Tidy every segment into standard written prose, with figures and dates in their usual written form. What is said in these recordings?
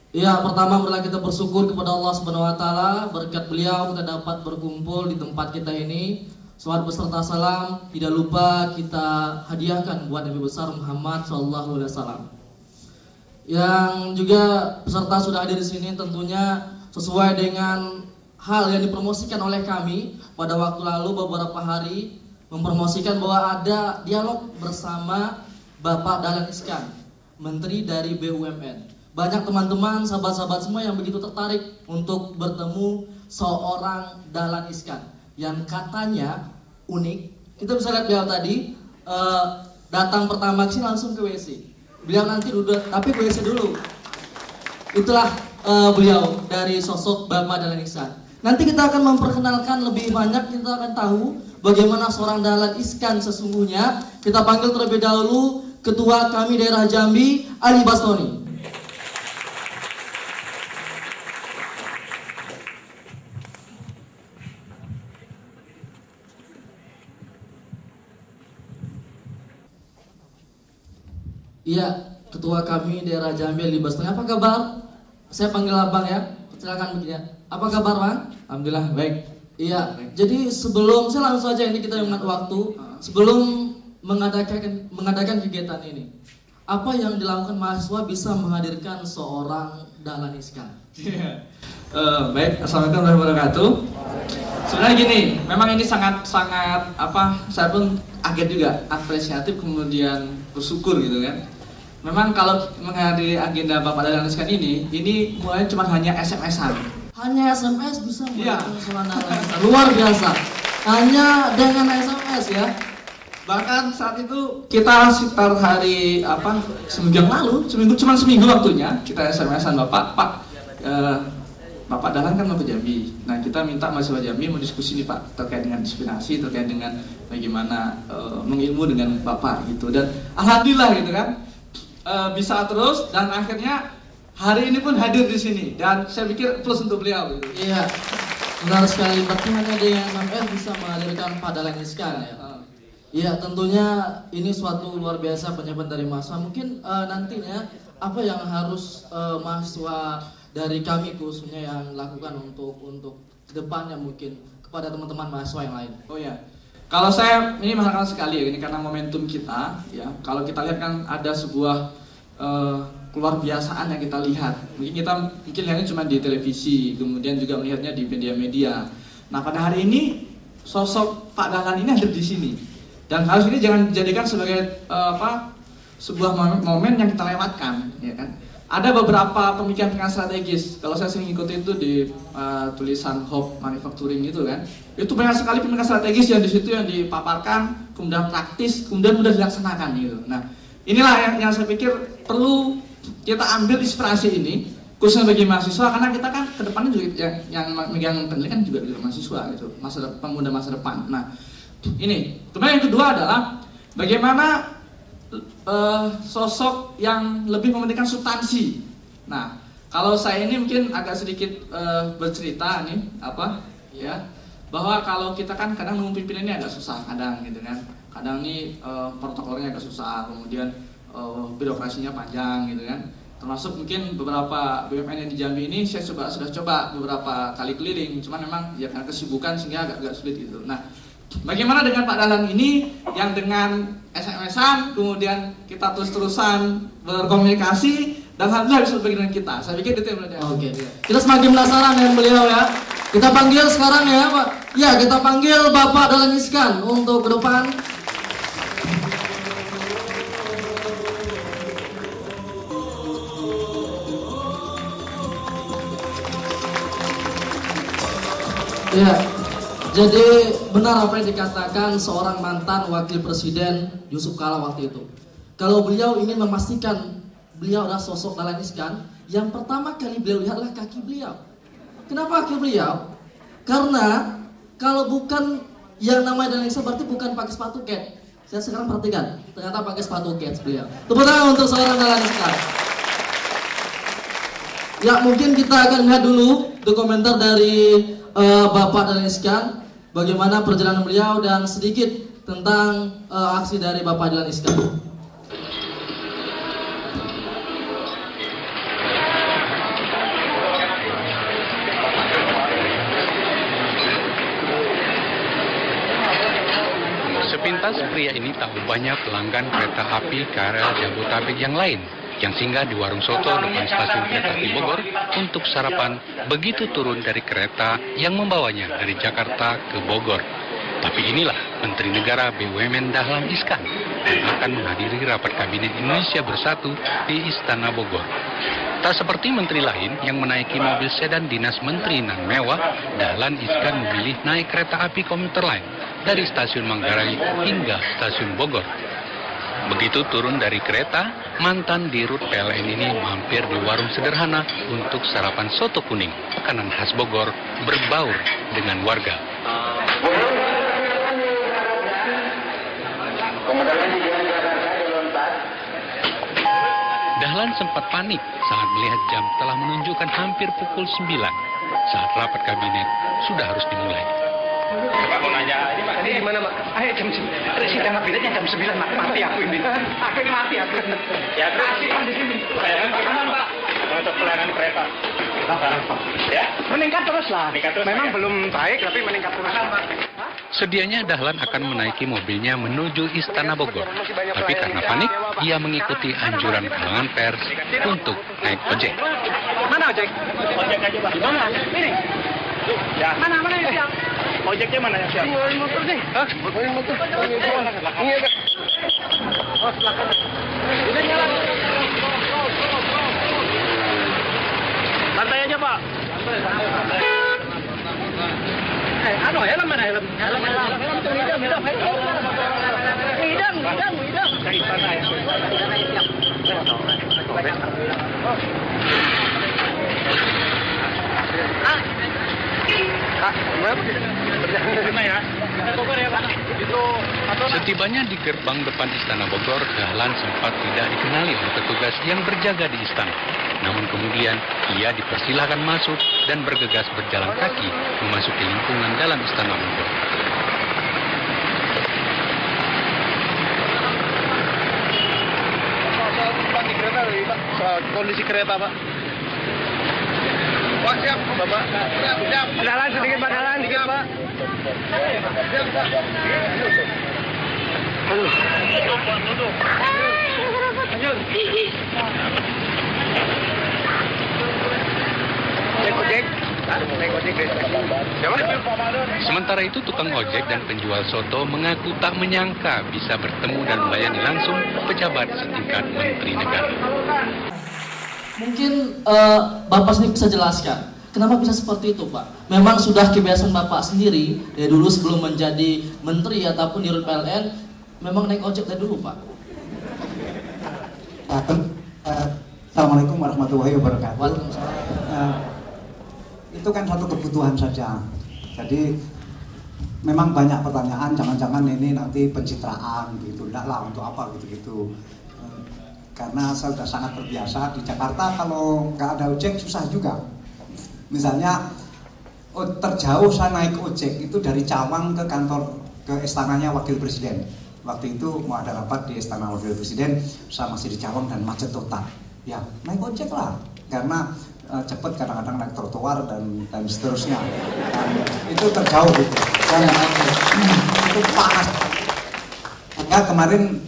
Ya, pertama marilah kita bersyukur kepada Allah Subhanahu wa taala, berkat beliau kita dapat berkumpul di tempat kita ini. Salawat beserta salam tidak lupa kita hadiahkan buat Nabi besar Muhammad sallallahu alaihi wasallam. Yang juga peserta sudah hadir di sini tentunya sesuai dengan hal yang dipromosikan oleh kami pada waktu lalu beberapa hari, mempromosikan bahwa ada dialog bersama Bapak Dahlan Iskan, Menteri dari BUMN. Banyak teman-teman, sahabat-sahabat semua yang begitu tertarik untuk bertemu seorang Dahlan Iskan yang katanya unik. Kita bisa lihat beliau tadi datang pertama sih langsung ke WC. Beliau nanti duduk, tapi ke WC dulu. Itulah beliau dari sosok Bapak Dahlan Iskan. Nanti kita akan memperkenalkan lebih banyak, kita akan tahu bagaimana seorang Dahlan Iskan sesungguhnya. Kita panggil terlebih dahulu Ketua kami daerah Jambi, Ali Bastoni. Iya, ketua kami daerah Jambi Ali Bastoni. Apa kabar? Saya panggil abang ya. Silakan begini. Apa kabar bang? Alhamdulillah baik. Iya. Jadi sebelum saya langsung saja ini kita ingat waktu sebelum mengadakan kegiatan ini. Apa yang dilakukan mahasiswa bisa menghadirkan seorang Dahlan Iskan? Baik, assalamualaikum warahmatullahi wabarakatuh. Sebenarnya gini, memang ini sangat saya pun kaget juga, apresiatif kemudian bersyukur gitu kan. Memang kalau menghadiri agenda Bapak Dahlan Iskan ini mulai cuma hanya SMS-an. Hanya SMS bisa menghadirkan seorang Dahlan Iskan. Luar biasa. Hanya dengan SMS ya. Bahkan saat itu kita sekitar hari seminggu yang lalu, cuma seminggu waktunya kita SMS-an Bapak Dahlan kan mau ke Jambi. Nah kita minta mahasiswa Jambi mau diskusi nih Pak terkait dengan inspirasi, terkait dengan bagaimana mengilmu dengan Bapak gitu. Dan alhamdulillah gitu kan bisa terus dan akhirnya hari ini pun hadir di sini dan saya pikir plus untuk beliau gitu. Iya, benar sekali. Berarti hanya dengan SMS bisa menghadirkan Pak Dahlan Iskan ya. Iya, tentunya ini suatu luar biasa penyampaian dari mahasiswa. Mungkin nantinya apa yang harus mahasiswa dari kami khususnya yang lakukan untuk kedepannya mungkin kepada teman-teman mahasiswa yang lain. Oh ya, kalau saya ini mengharapkan sekali ya ini karena momentum kita ya. Kalau kita lihat kan ada sebuah keluar biasaan yang kita lihat. Mungkin lihatnya cuma di televisi, kemudian juga melihatnya di media-media. Nah pada hari ini sosok Pak Dahlan ini ada di sini dan harus ini jangan dijadikan sebagai sebuah momen yang kita lewatkan, ya kan? Ada beberapa pemikiran strategis. Kalau saya sering ikuti itu di tulisan Hope Manufacturing itu kan, itu banyak sekali pemikiran strategis yang di situ yang dipaparkan, kemudian praktis, kemudian mudah dilaksanakan gitu. Nah, inilah yang saya pikir perlu kita ambil inspirasi ini, khususnya bagi mahasiswa karena kita kan kedepannya juga yang megang pendidikan juga mahasiswa gitu, pemuda masa depan. Nah, ini. Kemudian yang kedua adalah bagaimana sosok yang lebih mementingkan substansi. Nah, kalau saya ini mungkin agak sedikit bercerita nih bahwa kalau kita kan kadang memimpin ini agak susah kadang gitu kan. Kadang nih protokolnya agak susah, kemudian birokrasinya panjang gitu kan. Termasuk mungkin beberapa BUMN yang di Jambi ini saya sudah coba beberapa kali keliling, cuman memang ya karena kesibukan sehingga agak sulit gitu. Nah, bagaimana dengan Pak Dahlan ini yang dengan SMS-an kemudian kita terus-terusan berkomunikasi dan alhamdulillah bisa berbagian kita. Saya pikir itu yang benar. Oke. Kita semakin penasaran dengan beliau ya. Kita panggil sekarang ya Pak. Ya, kita panggil Bapak Dahlan Iskan untuk ke depan. Ya. Jadi benar apa yang dikatakan seorang mantan wakil presiden Yusuf Kala waktu itu. Kalau beliau ingin memastikan beliau adalah sosok Dahlan Iskan, yang pertama kali beliau lihatlah kaki beliau. Kenapa kaki beliau? Karena kalau bukan yang namanya Dahlan Iskan berarti bukan pakai sepatu kets. Saya sekarang perhatikan, ternyata pakai sepatu kets beliau. Tepuk tangan untuk seorang Dahlan Iskan. Ya mungkin kita akan lihat dulu dokumenter dari Bapak Dahlan Iskan. Bagaimana perjalanan beliau dan sedikit tentang aksi dari Bapak Dahlan Iskan. Lantas pria ini tak banyak pelanggan kereta api KRL Jabodetabek yang lain yang singgah di warung soto depan stasiun kereta api Bogor untuk sarapan begitu turun dari kereta yang membawanya dari Jakarta ke Bogor. Tapi inilah Menteri Negara BUMN Dahlan Iskan yang akan menghadiri rapat Kabinet Indonesia Bersatu di Istana Bogor. Tak seperti menteri lain yang menaiki mobil sedan dinas menteri nan mewah, Dahlan Iskan memilih naik kereta api komuter lain dari stasiun Manggarai hingga stasiun Bogor. Begitu turun dari kereta, mantan dirut PLN ini mampir di warung sederhana untuk sarapan soto kuning, makanan khas Bogor, berbaur dengan warga. Dahlan sempat panik saat melihat jam telah menunjukkan hampir pukul 9 saat rapat kabinet sudah harus dimulai. Pak mau nanya, ini gimana Pak? Ayo jam 9, sidang kabinetnya jam 9, mati aku ini. Aku mati aku. Ya kasih di sini. Pelayanan gimana Pak? Untuk pelayanan kereta. Ya, meningkat terus lah. Memang belum baik tapi meningkat terus Pak. Sedianya Dahlan akan menaiki mobilnya menuju Istana Bogor, tapi karena panik, ia mengikuti anjuran kalangan pers untuk naik ojek. Mana ojek? Ojek aja Pak. Mana? Ini. Ya. Mana yang siap? Ojeknya mana yang siap? Motor nih. Hah? Motor. Ini ada. Oh, sebelah kanan. Ini nyala. Santai aja Pak. Santai. Ano, helm mana helm? Helm. Hidang. Dari sana ya. Setibanya di gerbang depan Istana Bogor, Dahlan sempat tidak dikenali oleh petugas yang berjaga di istana. Namun kemudian ia dipersilahkan masuk dan bergegas berjalan kaki memasuki lingkungan dalam Istana Bogor. Kondisi kereta Pak. Pak siap Bapak. Siap. Dalan sedikit Pak, dalan sedikit Pak. Siap Pak. Aduh. Duduk. Lanjut. Sementara itu tukang ojek dan penjual soto mengaku tak menyangka bisa bertemu dan melayani langsung pejabat setingkat Menteri Negara. Mungkin Bapak sendiri bisa jelaskan, kenapa bisa seperti itu Pak? Memang sudah kebiasaan Bapak sendiri dari dulu sebelum menjadi Menteri ataupun dirut PLN, memang naik ojek dari dulu Pak? Assalamualaikum warahmatullahi wabarakatuh. Waalaikumsalam. Itu kan satu kebutuhan saja. Jadi memang banyak pertanyaan, jangan-jangan ini nanti pencitraan gitu, enggak lah untuk apa gitu-gitu. Karena saya sudah sangat terbiasa di Jakarta kalau nggak ada ojek susah juga. Misalnya terjauh saya naik ojek itu dari Cawang ke kantor ke istananya Wakil Presiden. Waktu itu mau ada rapat di Istana Wakil Presiden, saya masih di Cawang dan macet total. Ya naik ojek lah, karena cepat kadang-kadang naik trotoar dan seterusnya. Dan itu terjauh gitu. Dan itu panas. Sehingga kemarin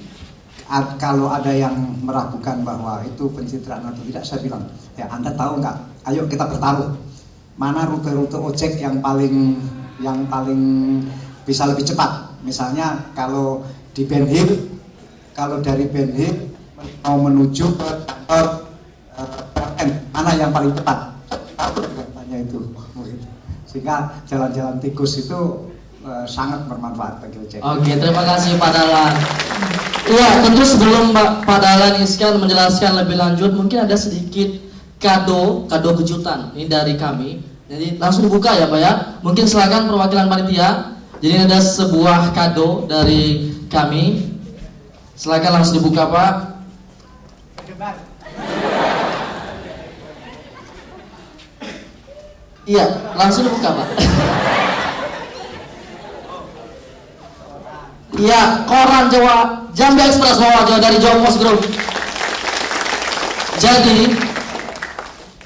kalau ada yang meragukan bahwa itu pencitraan atau tidak, saya bilang, ya Anda tahu nggak? Ayo kita bertaruh. Mana rute-rute ojek yang paling bisa lebih cepat? Misalnya kalau di Ben Hill, kalau dari Ben Hill mau menuju ke kantor PLN, mana yang paling cepat? Tahu tanya itu. Sehingga jalan-jalan tikus itu sangat bermanfaat bagi ojek. Oke, terima kasih Pak Dahlan. Iya, tentu sebelum Pak Dahlan Iskan menjelaskan lebih lanjut, mungkin ada sedikit kado kejutan ini dari kami. Jadi langsung dibuka ya Pak ya. Mungkin silakan perwakilan panitia. Jadi ada sebuah kado dari kami. Silakan langsung dibuka Pak. Iya, langsung dibuka Pak. Iya, koran Jawa, Jambi Express Jawa dari Jawa Post Group. Jadi,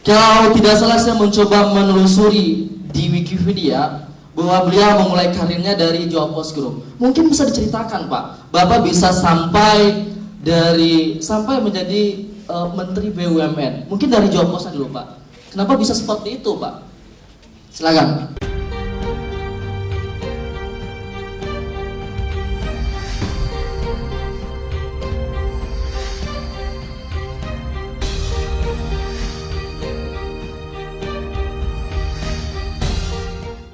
kalau tidak salah saya mencoba menelusuri di Wikipedia bahwa beliau memulai karirnya dari Jawa Post Group. Mungkin bisa diceritakan Pak, Bapak bisa sampai menjadi Menteri BUMN. Mungkin dari Jawa Post dulu Pak. Kenapa bisa seperti itu Pak? Silakan.